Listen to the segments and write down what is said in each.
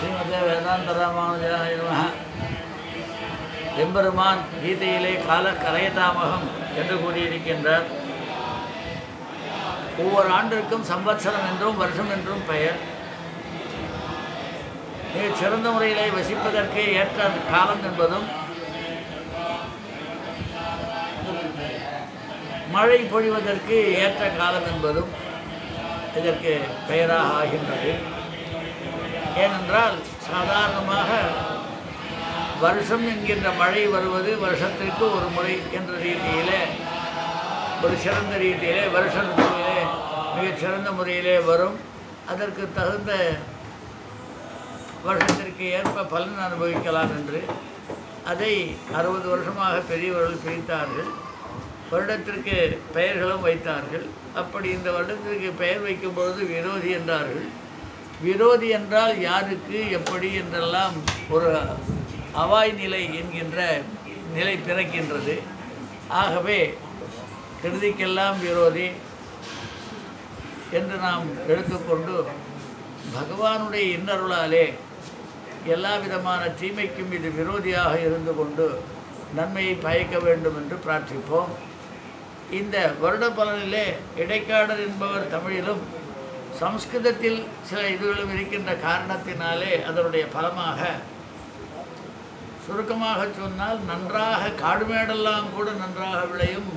ஸ்ரீமதே வேதாந்த ராமானுஜாய நமஹ. எம்பெருமான் கீதையிலே கால கரையதாமகம் என்று கூறியிருக்கின்றார். ஒவ்வொரு ஆண்டிற்கும் சம்வத்சரம் என்றும் வருஷம் என்றும் பெயர். மிகச் சிறந்த முறையிலே வசிப்பதற்கு ஏற்ற காலம் என்பதும் மழை பொழிவதற்கு ஏற்ற காலம் என்பதும் இதற்கு பெயராக ஆகின்றது. ஏனென்றால் சாதாரணமாக வருஷம் என்கின்ற மழை வருவது வருஷத்திற்கு ஒரு முறை என்ற ரீதியிலே, ஒரு சிறந்த ரீதியிலே வருஷத்திலே மிகச் சிறந்த முறையிலே வரும். அதற்கு தகுந்த வருஷத்திற்கு ஏற்ப பலன் அனுபவிக்கலாம் என்று அதை 60 வருஷமாக பெரியவர்கள் பிரித்தார்கள். வருடத்திற்கு பெயர்களும் வைத்தார்கள். அப்படி இந்த வருடத்திற்கு பெயர் வைக்கும்பொழுது விரோதி என்றார்கள். விரோதி என்றால் யாருக்கு எப்படி என்றெல்லாம் ஒரு அவாய் நிலை என்கின்ற நிலை பிறக்கின்றது. ஆகவே கெடுதிக்கெல்லாம் விரோதி என்று நாம் எடுத்துக்கொண்டு பகவானுடைய இன்னருளாலே எல்லா விதமான தீமைக்கும் இது விரோதியாக இருந்து கொண்டு நன்மையை பயக்க வேண்டும் என்று பிரார்த்திப்போம். இந்த வருட பலனிலே இடைக்காடர் என்பவர் தமிழிலும் சம்ஸ்கிருதத்தில் சில இதுகளும் இருக்கின்ற காரணத்தினாலே அதனுடைய பலமாக சுருக்கமாக சொன்னால் நன்றாக காடுமேடெல்லாம் கூட நன்றாக விளையும்,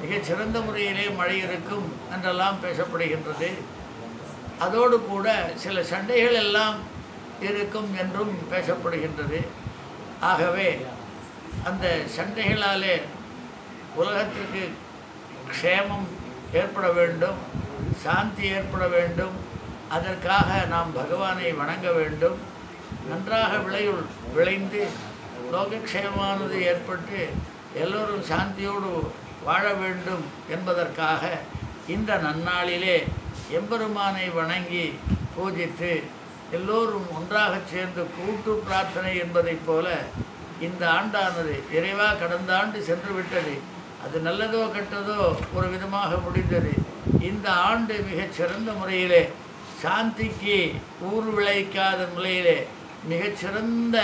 மிகச் சிறந்த முறையிலே மழை இருக்கும் என்றெல்லாம் பேசப்படுகின்றது. அதோடு கூட சில சண்டைகள் எல்லாம் இருக்கும் என்றும் பேசப்படுகின்றது. ஆகவே அந்த சண்டைகளாலே உலகத்திற்கு க்ஷேமம் ஏற்பட வேண்டும், சாந்தி ஏற்பட வேண்டும். அதற்காக நாம் பகவானை வணங்க வேண்டும். நன்றாக விளைந்து லோகக்ஷேமானது ஏற்பட்டு எல்லோரும் சாந்தியோடு வாழ வேண்டும் என்பதற்காக இந்த நன்னாளிலே எம்பெருமானை வணங்கி பூஜித்து எல்லோரும் ஒன்றாக சேர்ந்து கூட்டு பிரார்த்தனை என்பதைப் போல இந்த ஆண்டானது இறைவா கடந்த ஆண்டு சென்று விட்டது, அது நல்லதோ கெட்டதோ ஒரு விதமாக முடிந்தது. இந்த ஆண்டு மிகச் சிறந்த முறையிலே சாந்திக்கு ஊர் விளைக்காத நிலையிலே மிகச்சிறந்த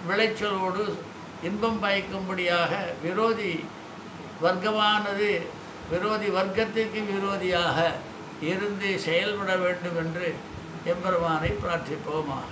விளைச்சலோடு இன்பம் பயக்கும்படியாக விரோதி வர்க்கமானது விரோதி வர்க்கத்திற்கு விரோதியாக இருந்து செயல்பட வேண்டும் என்று எம்பெருமானை பிரார்த்திப்போமாக.